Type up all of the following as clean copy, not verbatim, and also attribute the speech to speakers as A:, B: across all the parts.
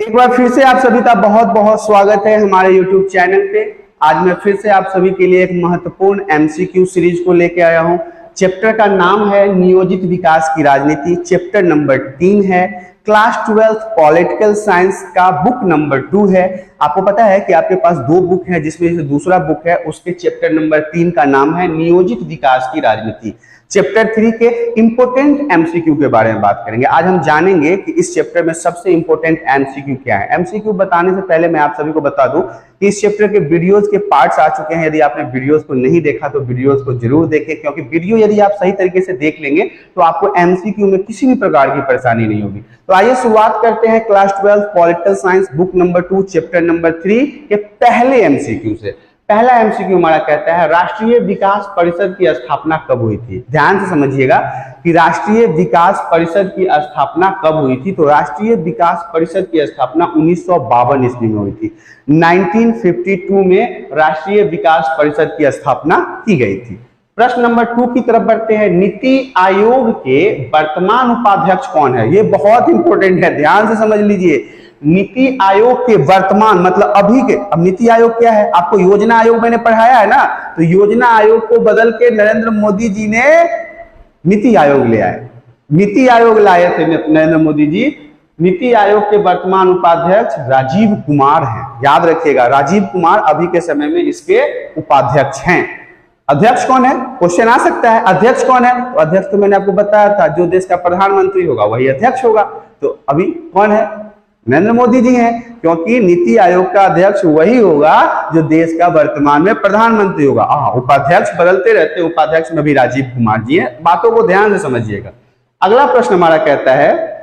A: एक बार फिर से आप सभी का बहुत बहुत स्वागत है हमारे YouTube चैनल पे। आज मैं फिर से आप सभी के लिए एक महत्वपूर्ण MCQ सीरीज को लेके आया हूं। चैप्टर का नाम है नियोजित विकास की राजनीति। चैप्टर नंबर 3 है। क्लास 12 पॉलिटिकल साइंस का बुक नंबर 2 है। आपको पता है कि आपके पास 2 बुक है, जिसमें से दूसरा बुक है उसके चैप्टर नंबर 3 का नाम है नियोजित विकास की राजनीति। चैप्टर 3 के इंपोर्टेंट एमसीक्यू के बारे में बात करेंगे। आज हम जानेंगे कि इस चैप्टर में सबसे इंपोर्टेंट एमसीक्यू क्या है। एमसीक्यू बताने से पहले मैं आप सभी को बता दूं कि इस चैप्टर के वीडियोस के पार्ट्स आ चुके हैं। यदि आपने वीडियोस को नहीं देखा तो वीडियोस को जरूर देखें, क्योंकि वीडियो यदि आप सही तरीके से देख लेंगे तो आपको एमसीक्यू में किसी भी प्रकार की परेशानी नहीं होगी। तो आइए शुरुआत करते हैं class 12 political science book number 2 chapter number 3 के पहले एमसीक्यू से। पहला एमसीक्यू हमारा कहता है राष्ट्रीय विकास परिषद की स्थापना कब हुई थी। ध्यान से समझिएगा कि राष्ट्रीय विकास परिषद की स्थापना कब हुई थी। तो राष्ट्रीय विकास परिषद की स्थापना 1952 ईस्वी में हुई थी। 1952 में राष्ट्रीय विकास परिषद की स्थापना की गई थी। प्रश्न नंबर 2 की तरफ बढ़ते हैं। नीति आयोग के वर्तमान उपाध्यक्ष कौन है। ये बहुत इंपॉर्टेंट है, ध्यान से समझ लीजिए। नीति आयोग के वर्तमान मतलब अभी के, अब नीति आयोग क्या है, आपको योजना आयोग मैंने पढ़ाया है ना, तो योजना आयोग को बदल के नरेंद्र मोदी जी ने नीति आयोग ले आए। नीति आयोग लाए थे नरेंद्र मोदी जी। नीति आयोग के वर्तमान उपाध्यक्ष राजीव कुमार हैं। याद रखिएगा, राजीव कुमार अभी के समय में इसके उपाध्यक्ष हैं। अध्यक्ष कौन है, क्वेश्चन आ सकता है। अध्यक्ष कौन है, तो अध्यक्ष तो मैंने आपको बताया था, जो देश का प्रधानमंत्री होगा वही अध्यक्ष होगा। तो अभी कौन है, नरेंद्र मोदी जी हैं, क्योंकि नीति आयोग का अध्यक्ष वही होगा जो देश का वर्तमान में प्रधानमंत्री होगा। उपाध्यक्ष बदलते रहते, उपाध्यक्ष में भी राजीव कुमार जी हैं। बातों को ध्यान से समझिएगा। अगला प्रश्न हमारा कहता है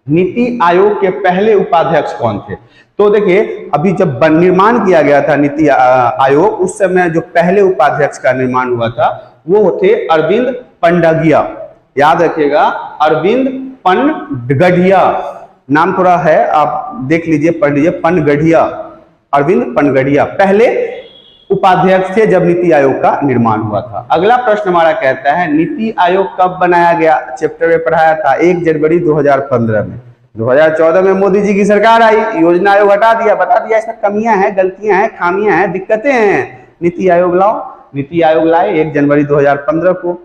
A: नीति आयोग के पहले उपाध्यक्ष कौन थे। तो देखिए, अभी जब निर्माण किया गया था नीति आयोग, उस समय जो पहले उपाध्यक्ष का निर्माण हुआ था वो थे अरविंद पनडगिया। याद रखिएगा, अरविंद पनगढ़िया नाम थोड़ा है, आप देख लीजिए, पढ़ लीजिए, पनगढ़िया, अरविंद पनगढ़िया पहले उपाध्यक्ष थे जब नीति आयोग का निर्माण हुआ था। अगला प्रश्न हमारा कहता है नीति आयोग कब बनाया गया। चैप्टर में पढ़ाया था 1 जनवरी 2015 में। 2014 में मोदी जी की सरकार आई, योजना आयोग हटा दिया, बता दिया इसमें कमियां हैं, गलतियां हैं, खामियां हैं, दिक्कतें हैं, नीति आयोग लाओ। नीति आयोग लाए 1 जनवरी 2015 को।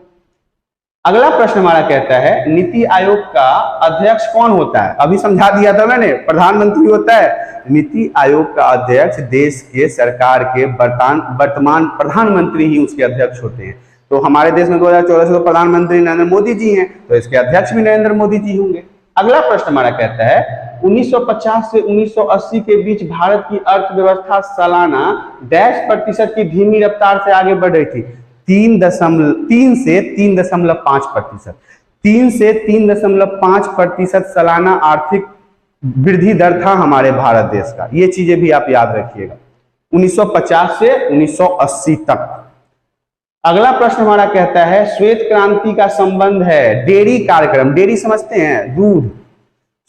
A: अगला प्रश्न हमारा कहता है नीति आयोग का अध्यक्ष कौन होता है। अभी समझा दिया था मैंने, प्रधानमंत्री होता है। नीति आयोग का अध्यक्ष देश के सरकार के वर्तमान प्रधानमंत्री ही उसके अध्यक्ष होते हैं। तो हमारे देश में 2014 से तो प्रधानमंत्री नरेंद्र मोदी जी हैं, तो इसके अध्यक्ष भी नरेंद्र मोदी जी होंगे। अगला प्रश्न हमारा कहता है 1950 से 1980 के बीच भारत की अर्थव्यवस्था सालाना %% की धीमी रफ्तार से आगे बढ़ रही थी। 3 से 3.5%, 3 से 3.5% सालाना आर्थिक वृद्धि दर था हमारे भारत देश का। ये चीजें भी आप याद रखिएगा, 1950 से 1980 तक। अगला प्रश्न हमारा कहता है श्वेत क्रांति का संबंध है डेयरी कार्यक्रम। डेयरी समझते हैं, दूध।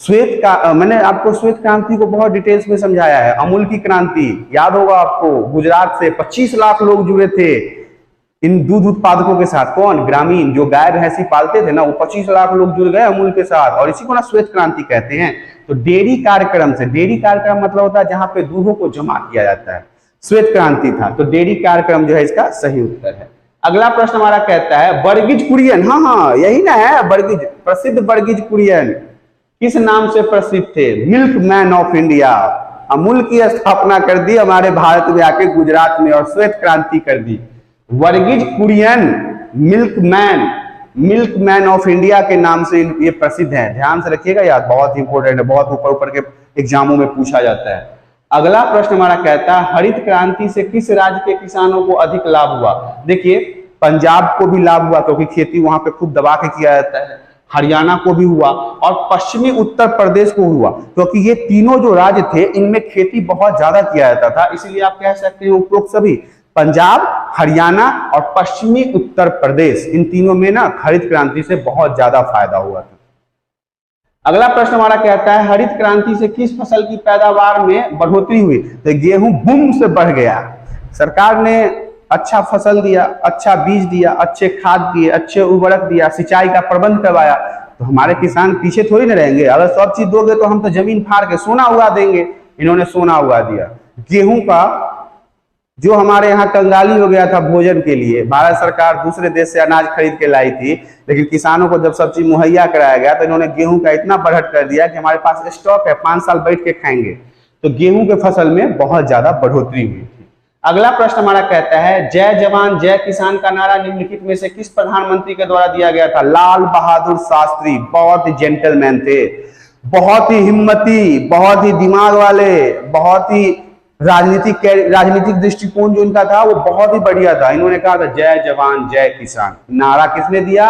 A: श्वेत का मैंने आपको श्वेत क्रांति को बहुत डिटेल्स में समझाया है। अमूल की क्रांति याद होगा आपको, गुजरात से 25 लाख लोग जुड़े थे इन दूध उत्पादकों के साथ। कौन, ग्रामीण जो गाय भैंसी पालते थे ना, वो 25 लाख लोग जुड़ गए अमूल के साथ, और इसी को ना श्वेत क्रांति कहते हैं। तो डेयरी कार्यक्रम से, डेयरी कार्यक्रम मतलब होता है जहां पे दूधों को जमा किया जाता है, श्वेत क्रांति था। तो डेयरी कार्यक्रम जो है इसका सही उत्तर है। अगला प्रश्न हमारा कहता है वर्गीज कुरियन। हाँ यही ना है वर्गीज, प्रसिद्ध वर्गीज कुरियन किस नाम से प्रसिद्ध थे। Milk man of India. Amul की स्थापना कर दी हमारे भारत में आके गुजरात में, और श्वेत क्रांति कर दी। Verghese Kurien milk man of India के नाम से ये प्रसिद्ध है। ध्यान से रखिएगा यार, बहुत इंपॉर्टेंट है, बहुत ऊपर के एग्जामों में पूछा जाता है। अगला प्रश्न हमारा कहता है हरित क्रांति से किस राज्य के किसानों को अधिक लाभ हुआ। देखिए, पंजाब को भी लाभ हुआ क्योंकि खेती वहां पे खूब दबा के किया जाता है, हरियाणा को भी हुआ, और पश्चिमी उत्तर प्रदेश को हुआ, क्योंकि ये तीनों जो राज्य थे इनमें खेती बहुत ज्यादा किया जाता था। इसीलिए आप कह सकते हैं उपरोक्त सभी, पंजाब, हरियाणा और पश्चिमी उत्तर प्रदेश, इन तीनों में ना हरित क्रांति से बहुत ज्यादा फायदा हुआ था। अगला प्रश्न हमारा कहता है हरित क्रांति से किस फसल की पैदावार में बढ़ोतरी हुई। तो गेहूं बूम से बढ़ गया, सरकार ने अच्छा फसल दिया, अच्छा बीज दिया, अच्छे खाद दिए, अच्छे उर्वरक दिया, सिंचाई का प्रबंध करवाया, तो हमारे किसान पीछे थोड़ी ना रहेंगे। अगर सब चीज दोगे तो हम तो जमीन फाड़ के सोना उगा देंगे। इन्होंने सोना उगा दिया। गेहूं का जो हमारे यहाँ कंगाली हो गया था भोजन के लिए, भारत सरकार दूसरे देश से अनाज खरीद के लाई थी, लेकिन किसानों को जब सब चीज मुहैया कराया गया तो इन्होंने गेहूं का इतना बढ़त कर दिया कि हमारे पास स्टॉक है, 5 साल बैठ के खाएंगे। तो गेहूं के फसल में बहुत ज्यादा बढ़ोतरी हुई थी। अगला प्रश्न हमारा कहता है, जय जवान जय किसान का नारा निम्नलिखित में से किस प्रधानमंत्री के द्वारा दिया गया था? लाल बहादुर शास्त्री। बहुत ही जेंटलमैन थे, बहुत ही हिम्मती, बहुत ही दिमाग वाले, बहुत ही राजनीतिक दृष्टिकोण जो इनका था वो बहुत ही बढ़िया था। इन्होंने कहा था जय जवान जय किसान। नारा किसने दिया?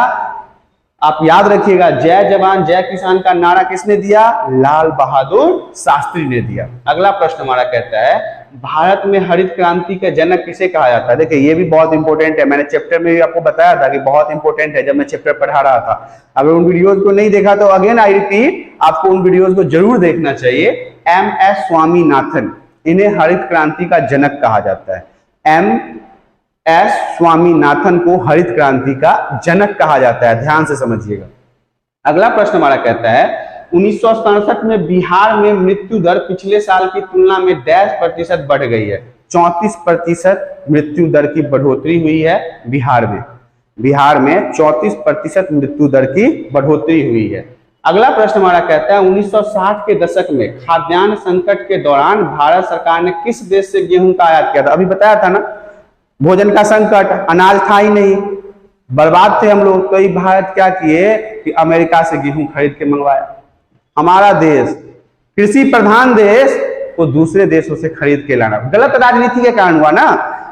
A: आप याद रखिएगा, जय जवान जय किसान का नारा किसने दिया? लाल बहादुर शास्त्री ने दिया। अगला प्रश्न हमारा कहता है, भारत में हरित क्रांति के जनक किसे कहा जाता है? देखिए ये भी बहुत इंपॉर्टेंट है, मैंने चैप्टर में भी आपको बताया था कि बहुत इंपॉर्टेंट है जब मैं चैप्टर पढ़ा रहा था। अगर उन वीडियोज को नहीं देखा तो अगेन आई रिपीट, आपको उन वीडियोज को जरूर देखना चाहिए। MS स्वामीनाथन, इन्हें हरित क्रांति का जनक कहा जाता है। MS स्वामीनाथन को हरित क्रांति का जनक कहा जाता है, ध्यान से समझिएगा। अगला प्रश्न हमारा कहता है, 1967 में बिहार में मृत्यु दर पिछले साल की तुलना में 10% बढ़ गई है। 34% मृत्यु दर की बढ़ोतरी हुई है बिहार में। बिहार में 34% मृत्यु दर की बढ़ोतरी हुई है। अगला प्रश्न हमारा कहता है, 1960 के दशक में खाद्यान्न संकट के दौरान भारत सरकार ने किस देश से गेहूं का आयात किया था? अभी बताया था ना, भोजन का संकट, अनाज था ही नहीं, बर्बाद थे हम लोग। तो भारत क्या किए कि अमेरिका से गेहूं खरीद के मंगवाया। हमारा देश कृषि प्रधान देश को दूसरे देशों से खरीद के लाना गलत राजनीति के कारण हुआ ना।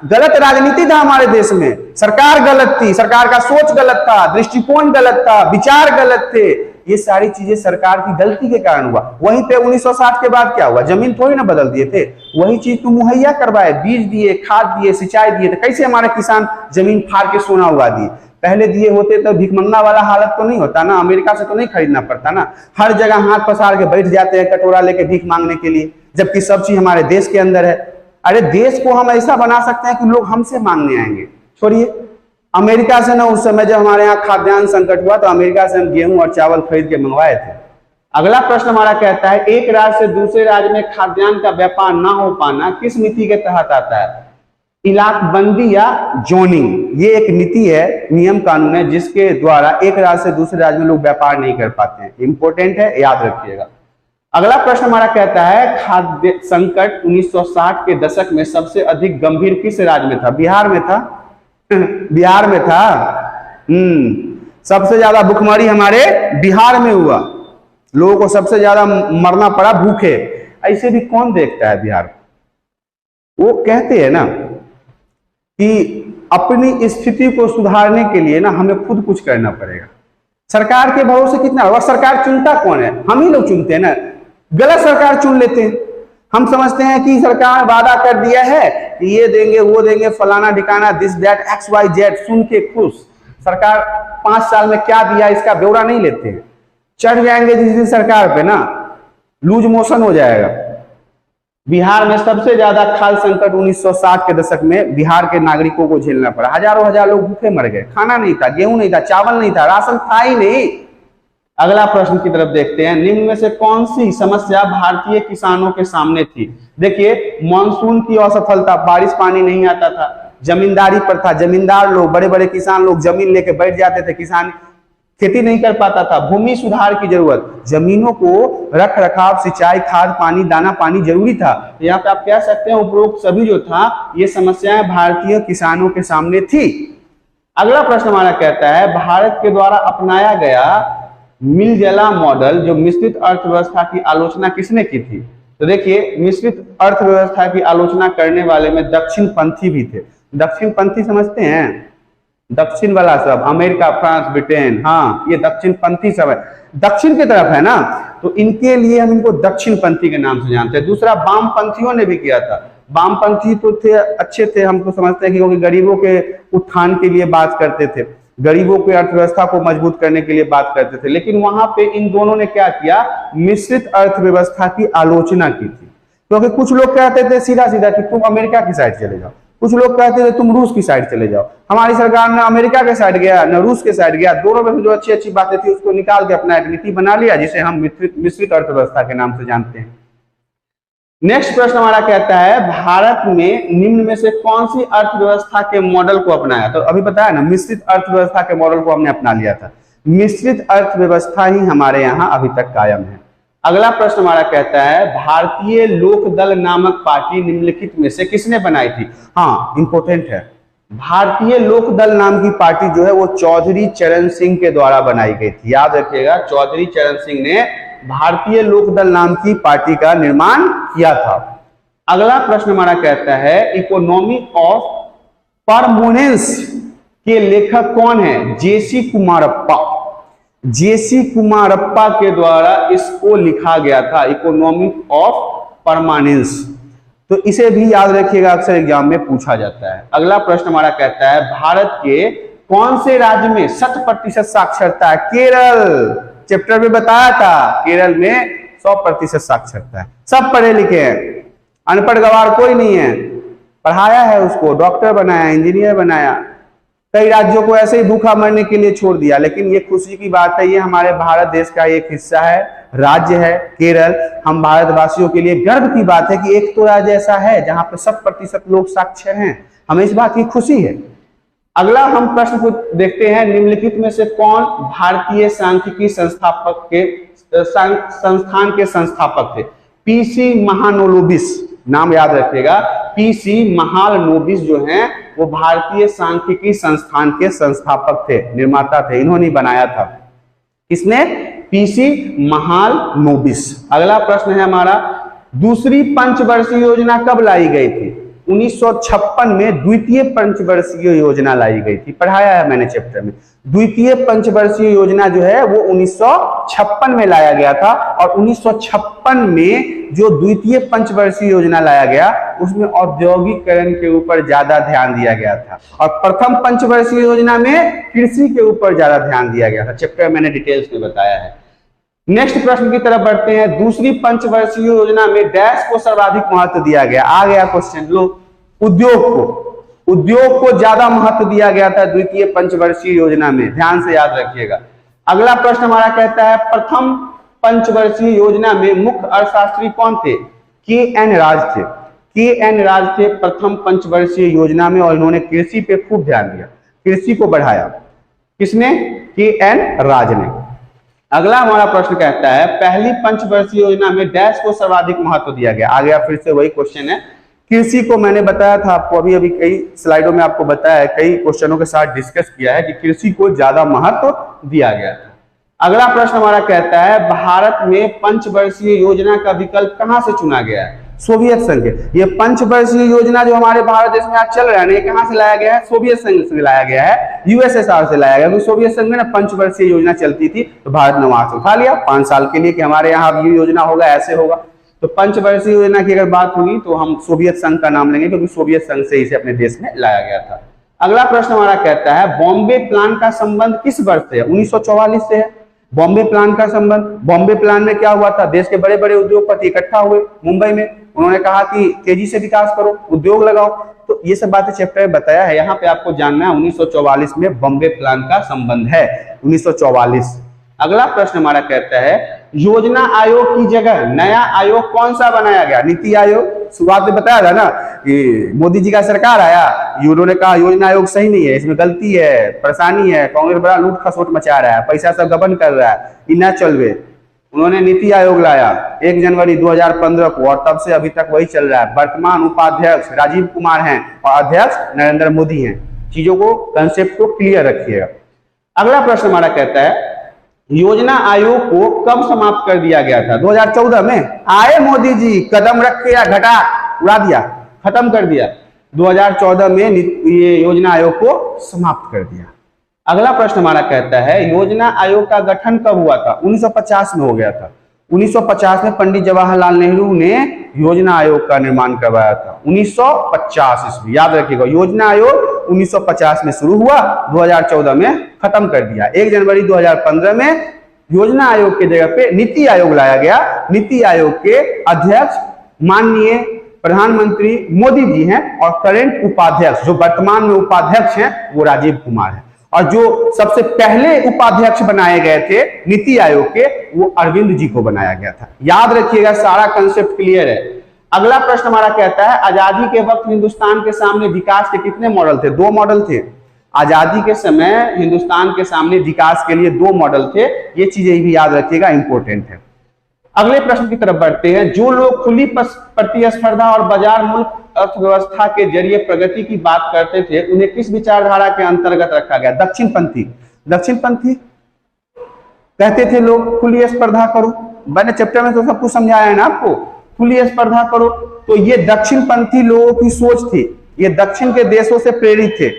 A: गलत राजनीति था हमारे देश में, सरकार गलत थी, सरकार का सोच गलत था, दृष्टिकोण गलत था, विचार गलत थे। ये सारी चीजें सरकार की गलती के कारण हुआ। वहीं पे 1960 के बाद क्या हुआ? जमीन थोड़ी ना बदल दिए थे, वही चीज तो मुहैया करवाए, बीज दिए, खाद दिए, सिंचाई दिए। तो कैसे हमारे किसान जमीन फाड़ के सोना उगा दिए? पहले दिए होते तो भिखमंगा वाला हालत तो नहीं होता ना, अमेरिका से तो नहीं खरीदना पड़ता ना। हर जगह हाथ पसार के बैठ जाते हैं कटोरा लेके भीख मांगने के लिए, जबकि सब चीज हमारे देश के अंदर है। अरे देश को हम ऐसा बना सकते हैं कि लोग हमसे मांगने आएंगे। छोड़िए अमेरिका से ना, उस समय जब हमारे यहाँ खाद्यान्न संकट हुआ तो अमेरिका से हम गेहूं और चावल खरीद के मंगवाए थे। अगला प्रश्न हमारा कहता है, एक राज्य से दूसरे राज्य में खाद्यान्न का व्यापार ना हो पाना किस नीति के तहत आता है? इलाकबंदी या जोनिंग। ये एक नीति है, नियम कानून है, जिसके द्वारा एक राज्य से दूसरे राज्य में लोग व्यापार नहीं कर पाते हैं। इंपॉर्टेंट है, याद रखिएगा। अगला प्रश्न हमारा कहता है, खाद्य संकट 1960 के दशक में सबसे अधिक गंभीर किस राज्य में था? बिहार में था। बिहार में था। सबसे ज्यादा भुखमरी हमारे बिहार में हुआ, लोगों को सबसे ज्यादा मरना पड़ा भूखे। ऐसे भी कौन देखता है बिहार? वो कहते हैं ना कि अपनी स्थिति को सुधारने के लिए ना हमें खुद कुछ करना पड़ेगा। सरकार के भरोसे कितना, और सरकार चुनता कौन है? हम ही लोग चुनते हैं ना। गलत सरकार चुन लेते हैं। हम समझते हैं कि सरकार वादा कर दिया है कि ये देंगे वो देंगे, फलाना ठिकाना, दिस दैट XYZ, सुन के खुश। सरकार 5 साल में क्या दिया इसका ब्यौरा नहीं लेते हैं। चढ़ जाएंगे जिस दिन सरकार पे ना, लूज मोशन हो जाएगा। बिहार में सबसे ज्यादा खाद्य संकट 1960 के दशक में बिहार के नागरिकों को झेलना पड़ा। हजारों हजार लोग भूखे मर गए। खाना नहीं था, गेहूं नहीं था, चावल नहीं था, राशन था ही नहीं। अगला प्रश्न की तरफ देखते हैं, निम्न में से कौन सी समस्या भारतीय किसानों के सामने थी? देखिए, मानसून की असफलता, बारिश पानी नहीं आता था, जमींदारी पर था, जमींदार लोग, बड़े बड़े किसान लोग जमीन लेके बैठ जाते थे, किसान खेती नहीं कर पाता था। भूमि सुधार की जरूरत, जमीनों को रख रखाव, सिंचाई, खाद पानी, दाना पानी जरूरी था। यहाँ पे आप कह सकते हैं उपरोक्त सभी जो था ये समस्याएं भारतीय किसानों के सामने थी। अगला प्रश्न हमारा कहता है, भारत के द्वारा अपनाया गया मिल जला मॉडल जो मिश्रित अर्थव्यवस्था की आलोचना किसने की थी? तो देखिए, मिश्रित अर्थव्यवस्था की आलोचना करने वाले में दक्षिण पंथी भी थे। दक्षिण पंथी समझते हैं? दक्षिण वाला सब, अमेरिका, फ्रांस, ब्रिटेन, हाँ ये दक्षिण पंथी सब है, दक्षिण की तरफ है ना, तो इनके लिए हम इनको दक्षिण पंथी के नाम से जानते हैं। दूसरा वामपंथियों ने भी किया था। वामपंथी तो थे, अच्छे थे, हम तो समझते हैं कि क्योंकि गरीबों के उत्थान के लिए बात करते थे, गरीबों की अर्थव्यवस्था को मजबूत करने के लिए बात करते थे। लेकिन वहां पे इन दोनों ने क्या किया? मिश्रित अर्थव्यवस्था की आलोचना की थी। क्योंकि कुछ लोग कहते थे सीधा सीधा कि तुम अमेरिका की साइड चले जाओ, कुछ लोग कहते थे तुम रूस की साइड चले जाओ। हमारी सरकार ने अमेरिका के साइड गया, न रूस के साइड गया, दोनों में जो अच्छी अच्छी बातें थी उसको निकाल के अपना एक नीति बना लिया, जिसे हम मिश्रित अर्थव्यवस्था के नाम से जानते हैं। नेक्स्ट प्रश्न हमारा कहता है भारत में निम्न में से कौन सी अर्थव्यवस्था के मॉडल को अपनाया? तो अभी बताया ना, मिश्रित अर्थव्यवस्था के मॉडल को हमने अपना लिया था। मिश्रित अर्थव्यवस्था ही हमारे यहाँ अभी तक कायम है। अगला प्रश्न हमारा कहता है भारतीय लोक दल नामक पार्टी निम्नलिखित में से किसने बनाई थी? हाँ, इंपॉर्टेंट है। भारतीय लोक दल नाम की पार्टी जो है वो चौधरी चरण सिंह के द्वारा बनाई गई थी। याद रखिएगा, चौधरी चरण सिंह ने भारतीय लोक दल नाम की पार्टी का निर्माण किया था। अगला प्रश्न हमारा कहता है इकोनॉमी ऑफ परमोनेंस के लेखक कौन है? जेसी कुमारप्पा। जेसी कुमारप्पा के द्वारा इसको लिखा गया था, इकोनॉमी ऑफ परमानेंस। तो इसे भी याद रखिएगा, अक्सर एग्जाम में पूछा जाता है। अगला प्रश्न हमारा कहता है भारत के कौन से राज्य में 100% साक्षरता है? केरल। चैप्टर में बताया था केरल में 100% साक्षरता है। सब पढ़े लिखे हैं, अनपढ़ गवार कोई नहीं है। पढ़ाया है उसको, डॉक्टर बनाया, इंजीनियर बनाया। कई राज्यों को ऐसे ही भूखा मरने के लिए छोड़ दिया। लेकिन ये खुशी की बात है, ये हमारे भारत देश का एक हिस्सा है, राज्य है केरल। हम भारतवासियों के लिए गर्व की बात है कि एक तो राज्य ऐसा है जहां पे 100% लोग साक्षर हैं। हमें इस बात की खुशी है। अगला हम प्रश्न को देखते हैं, निम्नलिखित में से कौन भारतीय सांख्यिकी संस्थापक के संस्थान के संस्थापक थे? पीसी महालनोबिस, नाम याद रखिएगा। पीसी महालनोबिस जो हैं वो भारतीय सांख्यिकी संस्थान के संस्थापक थे, निर्माता थे। इन्होंने बनाया था। किसने? पीसी महालनोबिस। अगला प्रश्न है हमारा, दूसरी पंचवर्षीय योजना कब लाई गई थी? 1956 में द्वितीय पंचवर्षीय योजना लाई गई थी। पढ़ाया है मैंने चैप्टर में। द्वितीय पंचवर्षीय योजना जो है वो 1956 में लाया गया था। और 1956 में जो द्वितीय पंचवर्षीय योजना लाया गया उसमें औद्योगिकरण के ऊपर ज्यादा ध्यान दिया गया था, और प्रथम पंचवर्षीय योजना में कृषि के ऊपर ज्यादा ध्यान दिया गया था। चैप्टर मैंने डिटेल्स में बताया है। नेक्स्ट प्रश्न की तरफ बढ़ते हैं। दूसरी पंचवर्षीय योजना में डैश को सर्वाधिक महत्व दिया गया? आ गया क्वेश्चन, लो, उद्योग को ज्यादा महत्व दिया गया था द्वितीय पंचवर्षीय योजना में। ध्यान से याद रखिएगा। अगला प्रश्न हमारा कहता है प्रथम पंचवर्षीय योजना में मुख्य अर्थशास्त्री कौन थे? के एन राज थे। के एन राज थे प्रथम पंचवर्षीय योजना में, और इन्होंने कृषि पे खूब ध्यान दिया, कृषि को बढ़ाया। किसने? के एन राज ने। अगला हमारा प्रश्न कहता है पहली पंचवर्षीय योजना में डैश को सर्वाधिक महत्व दिया गया? आ गया, फिर से वही क्वेश्चन है। कृषि को मैंने बताया था आपको, अभी कई स्लाइडों में आपको बताया है, कई क्वेश्चनों के साथ डिस्कस किया है कि कृषि को ज्यादा महत्व दिया गया था। अगला प्रश्न हमारा कहता है भारत में पंचवर्षीय योजना का विकल्प कहां से चुना गया है? सोवियत संघ। ये पंचवर्षीय योजना जो हमारे भारत देश में आज चल रहा है, कहां से लाया गया है? सोवियत संघ से लाया गया है, यूएसएसआर से लाया गया। क्योंकि सोवियत संघ में ना पंचवर्षीय योजना चलती थी, तो भारत ने वहां से उठा लिया 5 साल के लिए कि हमारे यहाँ ये योजना होगा, ऐसे होगा। तो पंचवर्षीय योजना की अगर बात होगी तो हम सोवियत संघ का नाम लेंगे, क्योंकि सोवियत संघ से इसे अपने देश में लाया गया था। अगला प्रश्न हमारा कहता है बॉम्बे प्लान का संबंध किस वर्ष से है? 1944 से है बॉम्बे प्लान का संबंध। बॉम्बे प्लान में क्या हुआ था? देश के बड़े बड़े उद्योगपति इकट्ठा हुए मुंबई में, उन्होंने कहा कि तेजी से विकास करो, उद्योग लगाओ। तो ये सब बातें चैप्टर में बताया है, यहाँ पे आपको जानना है 1944 में बॉम्बे प्लान का संबंध है, 1944। अगला प्रश्न हमारा कहता है योजना आयोग की जगह नया आयोग कौन सा बनाया गया? नीति आयोग। शुरुआत में बताया था ना कि मोदी जी का सरकार आया, उन्होंने कहा योजना आयोग सही नहीं है, इसमें गलती है, परेशानी है, कांग्रेस बड़ा लूट खसोट मचा रहा है, पैसा सब गबन कर रहा है, इना चलवे। उन्होंने नीति आयोग लाया 1 जनवरी 2015 को, और तब से अभी तक वही चल रहा है। वर्तमान उपाध्यक्ष राजीव कुमार हैं और अध्यक्ष नरेंद्र मोदी हैं। चीजों को, कंसेप्ट को क्लियर रखिएगा। अगला प्रश्न हमारा कहता है योजना आयोग को कब समाप्त कर दिया गया था? 2014 में आए मोदी जी, कदम रख के या घटा उड़ा दिया, खत्म कर दिया। 2014 में ये योजना आयोग को समाप्त कर दिया। अगला प्रश्न हमारा कहता है योजना आयोग का गठन कब हुआ था? 1950 में हो गया था। 1950 में पंडित जवाहरलाल नेहरू ने योजना आयोग का निर्माण करवाया था। 1950 ईस्वी, याद रखिएगा। योजना आयोग 1950 में शुरू हुआ, 2014 में खत्म कर दिया। 1 जनवरी 2015 में योजना आयोग के जगह पे नीति आयोग लाया गया। नीति आयोग के अध्यक्ष माननीय प्रधानमंत्री मोदी जी हैं और करंट उपाध्यक्ष जो वर्तमान में उपाध्यक्ष हैं वो राजीव कुमार है, और जो सबसे पहले उपाध्यक्ष बनाए गए थे नीति आयोग के वो अरविंद जी को बनाया गया था। याद रखिएगा, सारा कंसेप्ट क्लियर है। अगला प्रश्न हमारा कहता है आजादी के वक्त हिंदुस्तान के सामने विकास के कितने मॉडल थे? 2 मॉडल थे। आजादी के समय हिंदुस्तान के सामने विकास के लिए 2 मॉडल थे। ये चीजें भी याद रखिएगा, इंपॉर्टेंट है। अगले प्रश्न की तरफ बढ़ते हैं। जो लोग खुली प्रतिस्पर्धा और बाजार मुल्क अर्थव्यवस्था के जरिए प्रगति की बात करते थे उन्हें किस विचारधारा के अंतर्गत रखा गया? दक्षिणपंथी। दक्षिणपंथी कहते थे लोग खुली स्पर्धा करो, मैंने चैप्टर में तो सब कुछ समझाया है ना आपको, खुली स्पर्धा करो। तो ये दक्षिणपंथी लोगों की सोच थी, ये दक्षिण के देशों से प्रेरित थे।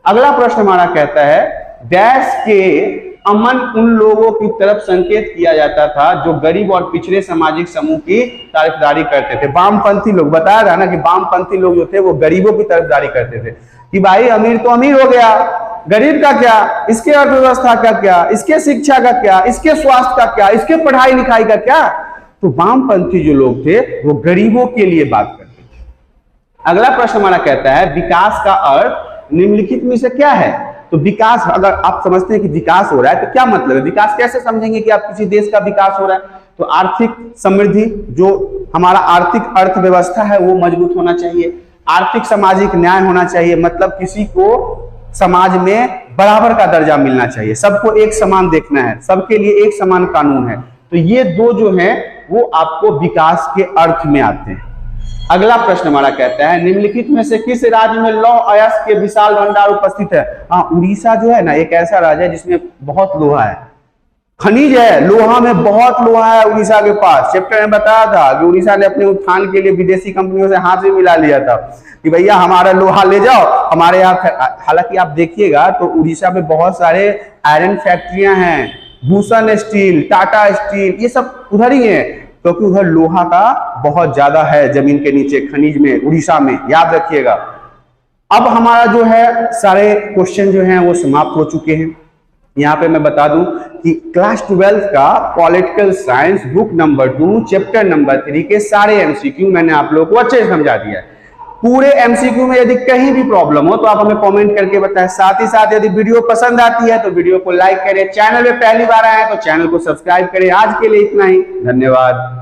A: अगला प्रश्न हमारा कहता है देश के अमन उन लोगों की तरफ संकेत किया जाता था जो गरीब और पिछड़े सामाजिक समूह की तरफदारी करते थे। वामपंथी लोग, बताया था ना कि वामपंथी लोग जो थे वो गरीबों की तरफदारी करते थे कि भाई अमीर तो अमीर हो गया, गरीब का क्या, इसके अर्थव्यवस्था का क्या, इसके शिक्षा का क्या, इसके स्वास्थ्य का क्या, इसके पढ़ाई लिखाई का क्या। तो वामपंथी जो लोग थे वो गरीबों के लिए बात करते थे। अगला प्रश्न हमारा कहता है विकास का अर्थ निम्नलिखित में से क्या है? तो विकास, अगर आप समझते हैं कि विकास हो रहा है तो क्या मतलब है? विकास कैसे समझेंगे कि आप किसी देश का विकास हो रहा है? तो आर्थिक समृद्धि, जो हमारा आर्थिक अर्थव्यवस्था है वो मजबूत होना चाहिए, आर्थिक सामाजिक न्याय होना चाहिए, मतलब किसी को समाज में बराबर का दर्जा मिलना चाहिए, सबको एक समान देखना है, सबके लिए एक समान कानून है। तो ये 2 जो है वो आपको विकास के अर्थ में आते हैं। अगला प्रश्न हमारा कहता है निम्नलिखित में से किस राज्य में लौह अयस्क के विशाल भंडार उपस्थित है? हाँ, उड़ीसा जो है ना एक ऐसा राज्य है जिसमें बहुत लोहा है, खनिज है, लोहा में बहुत लोहा है उड़ीसा के पास। चैप्टर में बताया था कि उड़ीसा ने अपने उत्थान के लिए विदेशी कंपनियों से हाथ भी मिला लिया था कि भैया हमारा लोहा ले जाओ हमारे यहाँ। हालांकि आप देखिएगा तो उड़ीसा में बहुत सारे आयरन फैक्ट्रियां हैं, भूषण स्टील, टाटा स्टील, ये सब उधर ही है क्योंकि उधर लोहा का बहुत ज्यादा है जमीन के नीचे, खनिज में, उड़ीसा में, याद रखिएगा। अब हमारा जो है सारे क्वेश्चन जो हैं वो समाप्त हो चुके हैं। यहाँ पे मैं बता दूं कि क्लास 12 का political science book number 2 chapter number 3 के सारे एमसीक्यू मैंने आप लोगों को अच्छे से समझा दिया है। पूरे एमसीक्यू में यदि कहीं भी प्रॉब्लम हो तो आप हमें कमेंट करके बताएं। साथ ही साथ यदि वीडियो पसंद आती है तो वीडियो को लाइक करें, चैनल में पहली बार आए तो चैनल को सब्सक्राइब करें। आज के लिए इतना ही, धन्यवाद।